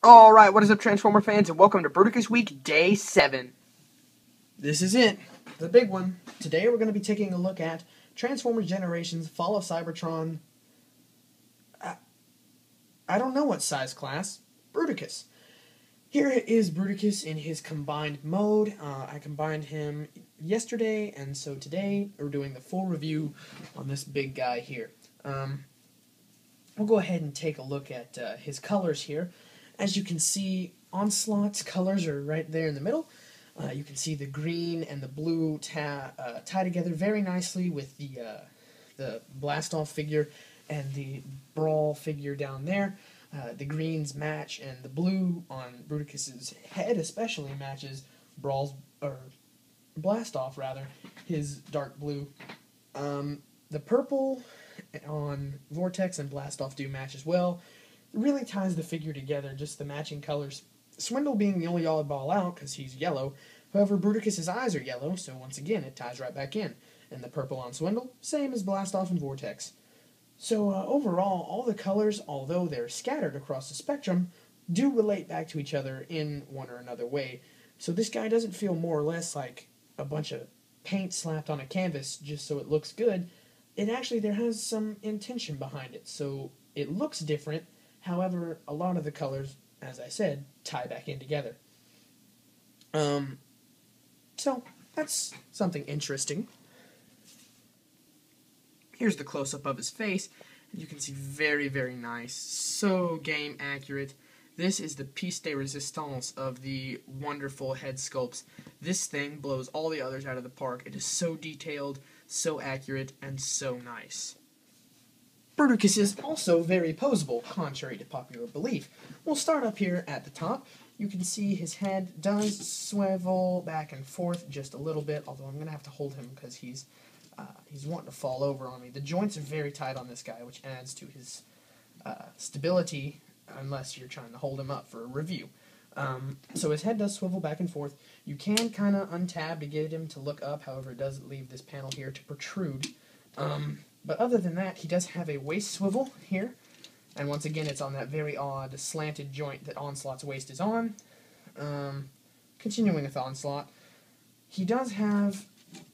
Alright, what is up, Transformer fans, and welcome to Bruticus Week, Day 7. This is it, the big one. Today we're going to be taking a look at Transformers Generations Fall of Cybertron. I don't know what size class. Bruticus. Here is Bruticus in his combined mode. I combined him yesterday, and so today we're doing the full review on this big guy here. We'll go ahead and take a look at his colors here. As you can see, Onslaught's colors are right there in the middle. You can see the green and the blue tie together very nicely with the Blastoff figure and the Brawl figure down there. The greens match, and the blue on Bruticus's head especially matches Blastoff rather, his dark blue. The purple on Vortex and Blastoff do match as well. It really ties the figure together, just the matching colors. Swindle being the only oddball out because he's yellow. However, Bruticus's eyes are yellow, so once again it ties right back in. And the purple on Swindle, same as Blastoff and Vortex. So overall, all the colors, although they're scattered across the spectrum, do relate back to each other in one or another way. So this guy doesn't feel more or less like a bunch of paint slapped on a canvas just so it looks good. It actually, there has some intention behind it, so it looks different. However, a lot of the colors, as I said, tie back in together. So that's something interesting. Here's the close-up of his face. You can see very, very nice. So game accurate. This is the piece de resistance of the wonderful head sculpts. This thing blows all the others out of the park. It is so detailed, so accurate, and so nice. Bruticus is also very poseable, contrary to popular belief. We'll start up here at the top. You can see his head does swivel back and forth just a little bit, although I'm going to have to hold him because he's wanting to fall over on me. The joints are very tight on this guy, which adds to his stability, unless you're trying to hold him up for a review. So his head does swivel back and forth. You can kind of untab to get him to look up, however it does leave this panel here to protrude. But other than that, he does have a waist swivel here, and once again it's on that very odd slanted joint that Onslaught's waist is on. Continuing with Onslaught, he does have,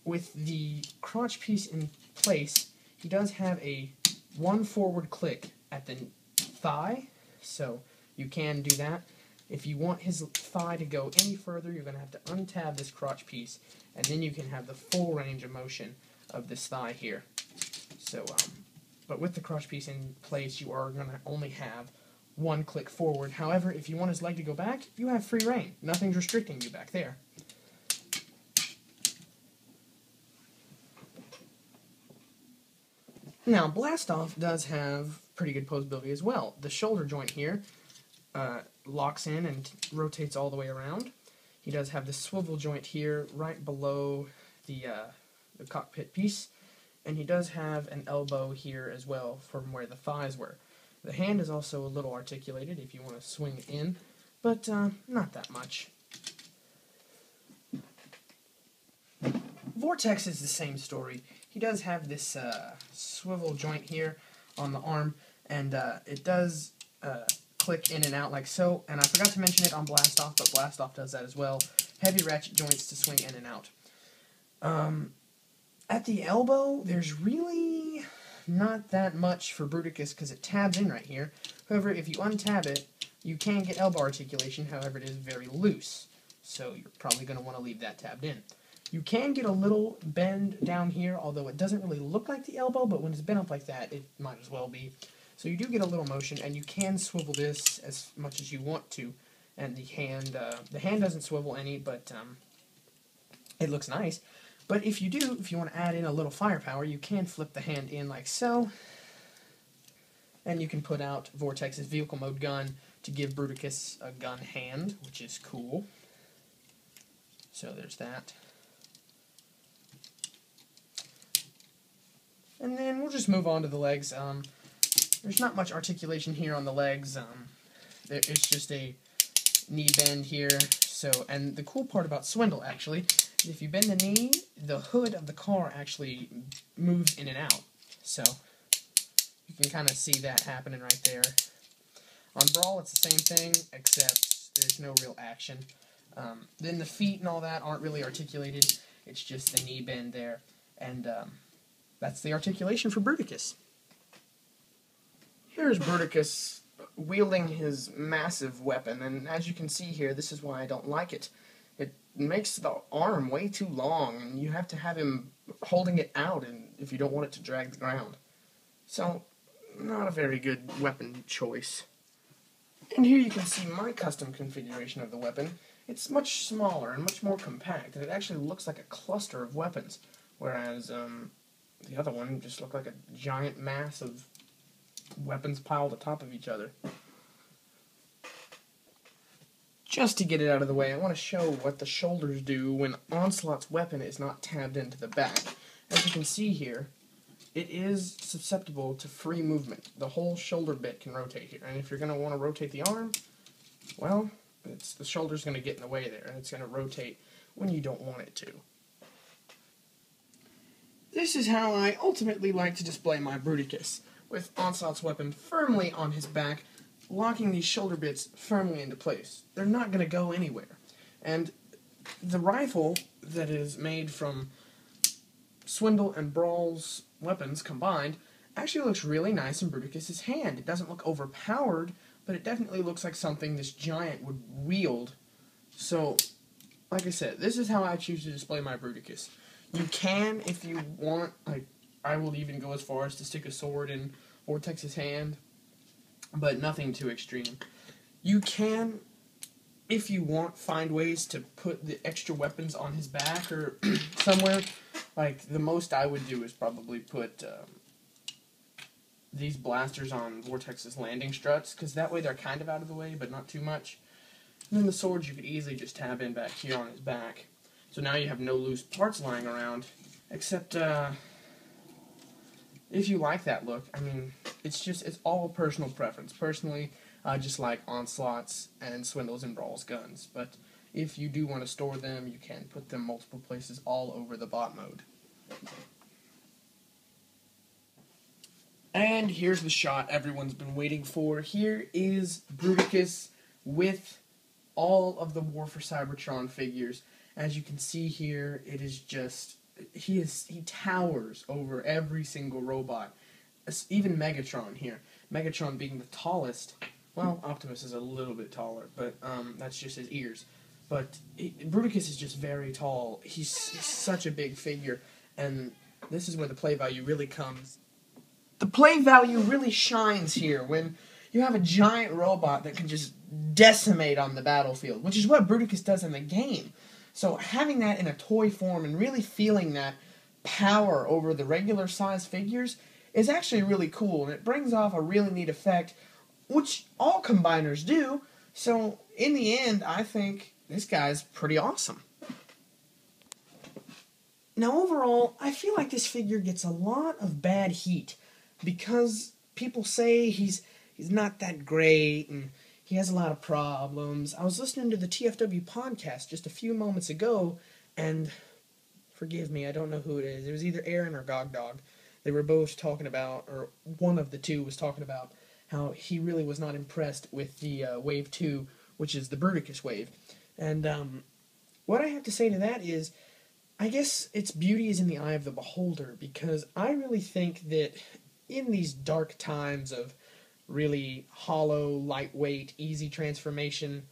with the crotch piece in place, he does have a one forward click at the thigh, so you can do that. If you want his thigh to go any further, you're going to have to untab this crotch piece, and then you can have the full range of motion of this thigh here. So, but with the crotch piece in place, you are going to only have one click forward. However, if you want his leg to go back, you have free reign. Nothing's restricting you back there. Now, Blastoff does have pretty good posability as well. The shoulder joint here locks in and rotates all the way around. He does have the swivel joint here right below the cockpit piece. And he does have an elbow here as well from where the thighs were. The hand is also a little articulated if you want to swing it in, but not that much. Vortex is the same story. He does have this swivel joint here on the arm, and it does click in and out like so. And I forgot to mention it on Blastoff, but Blastoff does that as well. Heavy ratchet joints to swing in and out. At the elbow, there's really not that much for Bruticus because it tabs in right here. However, if you untab it, you can get elbow articulation, however it is very loose. So you're probably going to want to leave that tabbed in. You can get a little bend down here, although it doesn't really look like the elbow, but when it's bent up like that, it might as well be. So you do get a little motion, and you can swivel this as much as you want to. And the hand doesn't swivel any, but it looks nice. But if you want to add in a little firepower, you can flip the hand in like so. And you can put out Vortex's vehicle mode gun to give Bruticus a gun hand, which is cool. So there's that. And then we'll just move on to the legs. There's not much articulation here on the legs. It's just a knee bend here. So, and the cool part about Swindle, actually, is if you bend the knee, the hood of the car actually moves in and out. So, you can kind of see that happening right there. On Brawl, it's the same thing, except there's no real action. Then the feet and all that aren't really articulated. It's just the knee bend there. And that's the articulation for Bruticus. Here's Bruticus wielding his massive weapon, and as you can see here, this is why I don't like it. It makes the arm way too long, and you have to have him holding it out and if you don't want it to drag the ground. So, not a very good weapon choice. And here you can see my custom configuration of the weapon. It's much smaller and much more compact, and it actually looks like a cluster of weapons, whereas the other one just looked like a giant mass of weapons piled atop of each other. Just to get it out of the way, I want to show what the shoulders do when Onslaught's weapon is not tabbed into the back. As you can see here, it is susceptible to free movement. The whole shoulder bit can rotate here, and if you're going to want to rotate the arm, well, the shoulder's going to get in the way there, and it's going to rotate when you don't want it to. This is how I ultimately like to display my Bruticus, with Onslaught's weapon firmly on his back, locking these shoulder bits firmly into place. They're not going to go anywhere. And the rifle that is made from Swindle and Brawl's weapons combined actually looks really nice in Bruticus' hand. It doesn't look overpowered, but it definitely looks like something this giant would wield. So, like I said, this is how I choose to display my Bruticus. You can, if you want, I will even go as far as to stick a sword in Vortex's hand, but nothing too extreme. You can, if you want, find ways to put the extra weapons on his back or somewhere. Like, the most I would do is probably put these blasters on Vortex's landing struts, because that way they're kind of out of the way, but not too much. And then the swords you could easily just tab in back here on his back. So now you have no loose parts lying around, except, if you like that look. I mean, it's all personal preference. Personally, I just like Onslaught's and Swindle's and Brawl's guns, but if you do want to store them, you can put them multiple places all over the bot mode. And here's the shot everyone's been waiting for. Here is Bruticus with all of the War for Cybertron figures. As you can see here, it is just, he towers over every single robot. Even Megatron here. Megatron being the tallest. Well, Optimus is a little bit taller, but that's just his ears. But Bruticus is just very tall. He's such a big figure, and this is where the play value really comes. The play value really shines here when you have a giant robot that can just decimate on the battlefield, which is what Bruticus does in the game. So having that in a toy form and really feeling that power over the regular size figures is actually really cool, and it brings off a really neat effect, which all combiners do. So in the end, I think this guy's pretty awesome. Now overall, I feel like this figure gets a lot of bad heat because people say he's not that great and he has a lot of problems. I was listening to the TFW podcast just a few moments ago, and forgive me, I don't know who it is. It was either Aaron or Gogdog. They were both talking about, or one of the two was talking about, how he really was not impressed with the Wave 2, which is the Bruticus wave. And what I have to say to that is, I guess its beauty is in the eye of the beholder, because I really think that in these dark times of really hollow, lightweight, easy transformation,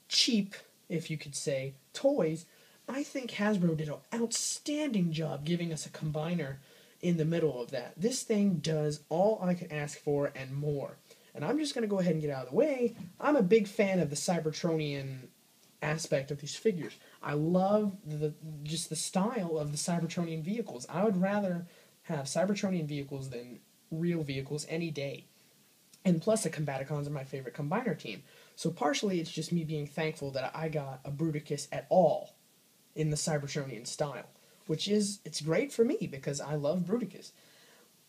cheap, if you could say, toys, I think Hasbro did an outstanding job giving us a combiner in the middle of that. This thing does all I could ask for and more. And I'm just going to go ahead and get out of the way. I'm a big fan of the Cybertronian aspect of these figures. I love just the style of the Cybertronian vehicles. I would rather have Cybertronian vehicles than real vehicles any day. And plus, the Combaticons are my favorite combiner team. So partially, it's just me being thankful that I got a Bruticus at all in the Cybertronian style, which is, it's great for me because I love Bruticus.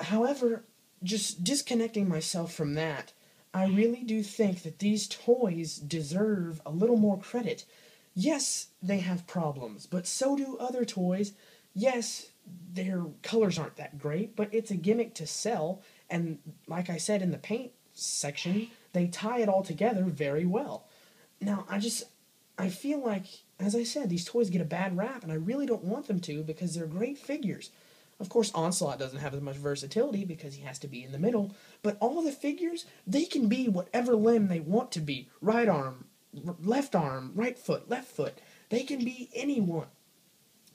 However, just disconnecting myself from that, I really do think that these toys deserve a little more credit. Yes, they have problems, but so do other toys. Yes, their colors aren't that great, but it's a gimmick to sell, and like I said in the paint section, they tie it all together very well. Now, I feel like, as I said, these toys get a bad rap, and I really don't want them to because they're great figures. Of course, Onslaught doesn't have as much versatility because he has to be in the middle, but all the figures, they can be whatever limb they want to be. Right arm, arm, right foot, left foot. They can be anyone.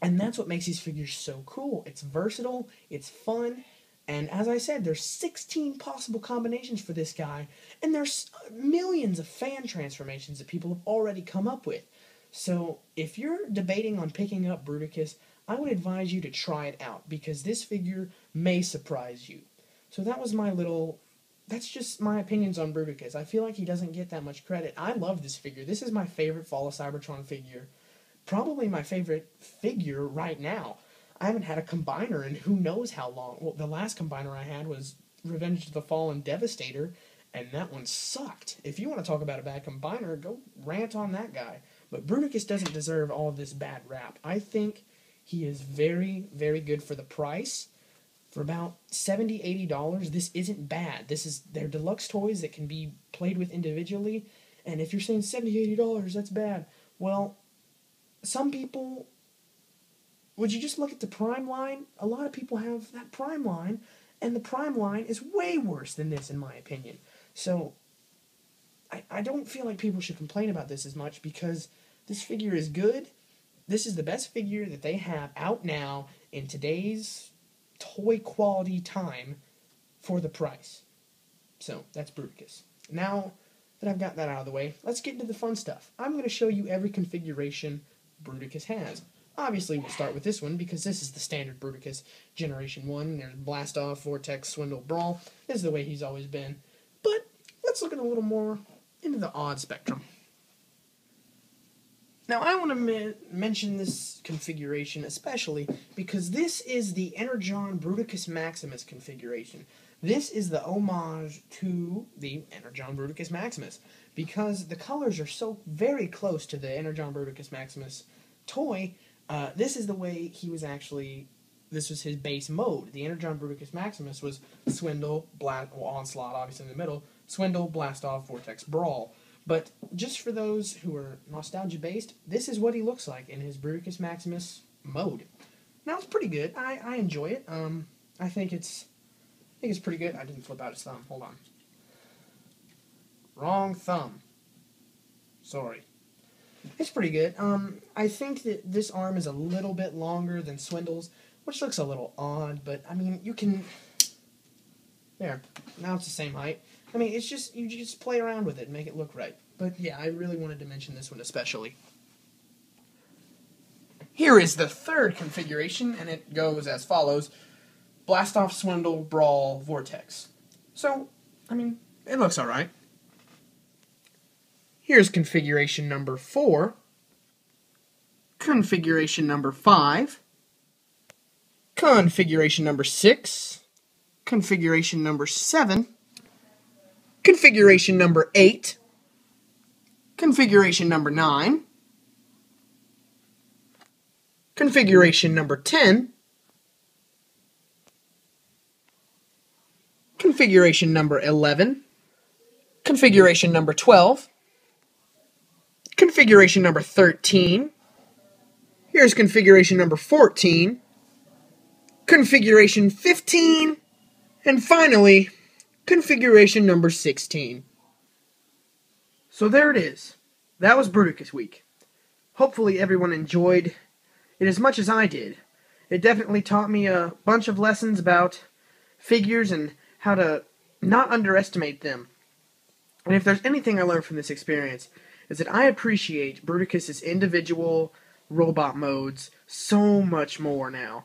And that's what makes these figures so cool. It's versatile, it's fun, and as I said, there's 16 possible combinations for this guy, and there's millions of fan transformations that people have already come up with. So if you're debating on picking up Bruticus, I would advise you to try it out, because this figure may surprise you. So that's just my opinions on Bruticus. I feel like he doesn't get that much credit. I love this figure. This is my favorite Fall of Cybertron figure. Probably my favorite figure right now. I haven't had a combiner in who knows how long. Well, the last combiner I had was Revenge of the Fallen Devastator, and that one sucked. If you want to talk about a bad combiner, go rant on that guy. But Bruticus doesn't deserve all this bad rap. I think he is very, very good for the price. For about $70, $80, this isn't bad. They're deluxe toys that can be played with individually, and if you're saying $70, $80, that's bad. Well, some people, would you just look at the Prime line? A lot of people have that Prime line, and the Prime line is way worse than this, in my opinion. So, I don't feel like people should complain about this as much, because this figure is good. This is the best figure that they have out now in today's toy quality time for the price. So, that's Bruticus. Now that I've got that out of the way, let's get into the fun stuff. I'm going to show you every configuration Bruticus has. Obviously, we'll start with this one, because this is the standard Bruticus Generation 1. There's Blast Off, Vortex, Swindle, Brawl. This is the way he's always been. But let's look at a little more into the odd spectrum. Now, I want to mention this configuration especially because this is the Energon Bruticus Maximus configuration. This is the homage to the Energon Bruticus Maximus, because the colors are so very close to the Energon Bruticus Maximus toy. This is the way he was actually, this was his base mode. The Energon Bruticus Maximus was Swindle, Onslaught, obviously in the middle, Swindle, Blast Off, Vortex, Brawl. But just for those who are nostalgia-based, this is what he looks like in his Bruticus Maximus mode. Now, it's pretty good. I enjoy it. I think it's pretty good. I didn't flip out his thumb. Hold on. Wrong thumb. Sorry. It's pretty good. I think that this arm is a little bit longer than Swindle's, which looks a little odd, but, I mean, you can... There. Now it's the same height. I mean, it's just, you just play around with it and make it look right. But, yeah, I really wanted to mention this one especially. Here is the third configuration, and it goes as follows. Blast Off, Swindle, Brawl, Vortex. So, I mean, it looks alright. Here's configuration number 4. Configuration number 5. Configuration number 6. Configuration number 7. Configuration number 8. Configuration number 9. Configuration number 10. Configuration number 11. Configuration number 12. Configuration number 13. Here's configuration number 14. Configuration 15. And finally, configuration number 16. So there it is. That was Bruticus Week. Hopefully everyone enjoyed it as much as I did. It definitely taught me a bunch of lessons about figures and how to not underestimate them. And if there's anything I learned from this experience, is that I appreciate Bruticus' individual robot modes so much more now.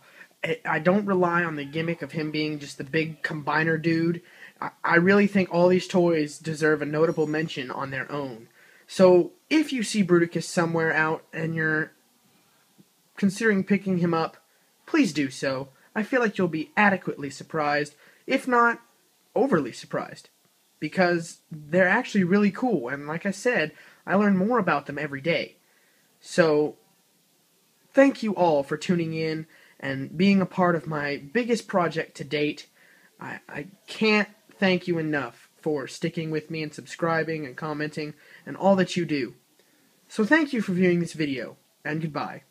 I don't rely on the gimmick of him being just the big combiner dude. I really think all these toys deserve a notable mention on their own. So, if you see Bruticus somewhere out and you're considering picking him up, please do so. I feel like you'll be adequately surprised, if not overly surprised, because they're actually really cool, and like I said, I learn more about them every day. So, thank you all for tuning in and being a part of my biggest project to date. I can't thank you enough for sticking with me and subscribing and commenting and all that you do. So thank you for viewing this video, and goodbye.